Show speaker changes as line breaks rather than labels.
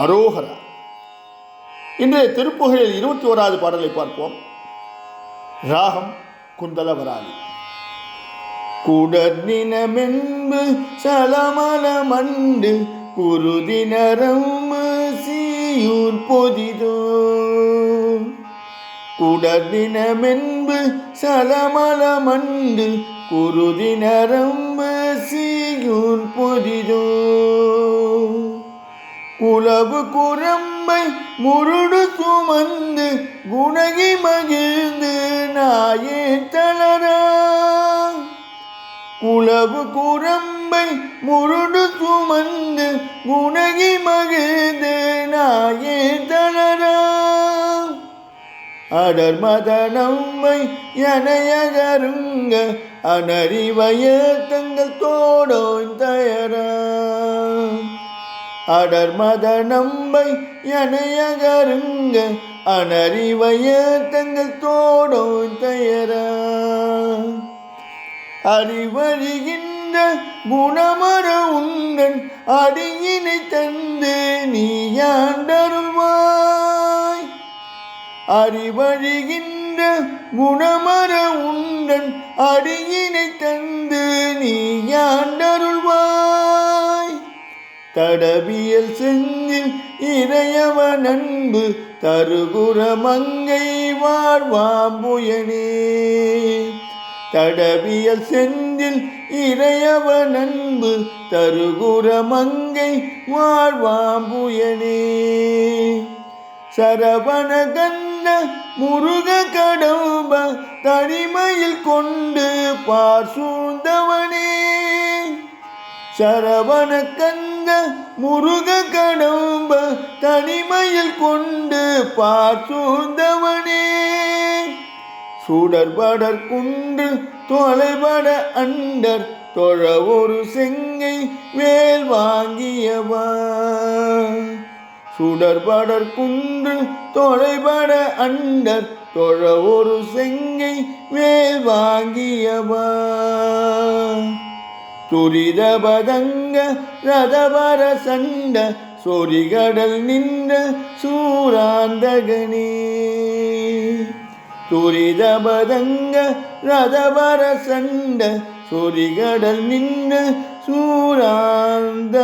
அரோகரா. இன்றைய திருப்புகழில் 21வது பாடலை பார்ப்போம். ராகம் குந்தலவராளி. குடர்நினமென்பு சலமல மண்டு குருதினரம் சீயூர் பொதிதோ. குடர்நினமென்பு சலமல மண்டு குருதினரம் சீயூர் பொதிதோ. குலவு குரம்பை முருடு சுமந்து குணகி மகிழ்ந்து நாயே தளரா. குலவு குரம்பை முருடு சுமந்து குணகி மகிழ்ந்து நாயே தளரா. அடர் மதனம்மை எனையகருங்க அனறிவய தங்கள் தோடோன் தயரா. அடர் மதனம்பை எனையகருங்க அனறிவய தங்கள் தோடோன் தயரா. அறிவழிகின்ற குணமர உண்டன் அடியினை தந்து நீயாண்டருள்வாய். அறிவழிகின்ற குணமர உண்டன் அடியினை தந்து நீயாண்டருள்வாய். தடவியல் செஞ்சில் இறையவன் அன்பு தருகுற மங்கை வாழ்வாம்புயனே. தடவியல் செஞ்சில் இறையவன் அன்பு தருகுற மங்கை வாழ்வாம்புயனே. சரவண கண்ட முருக கடம்ப தனிமையில் கொண்டு பார் சூழ்ந்தவனே. சரவண கந்த முருக கடம்ப தனிமையில் கொண்டு பார் சூழ்ந்தவனே. சுடர்படர் குன்று தொலைபட அண்டர் தொழ ஒரு செங்கை வேல் வாங்கியவா. சுடர்படர் குன்று தொலைபட அண்டர் தொழ ஒரு செங்கை வேல் வாங்கியவா. துரித பதங்க ரதவர சண்ட சொரிகடல் நின்ற சூராந்தகனே. துரித பதங்க ரதவர சண்ட சொரிகடல் நின்ற சூராந்தகனே.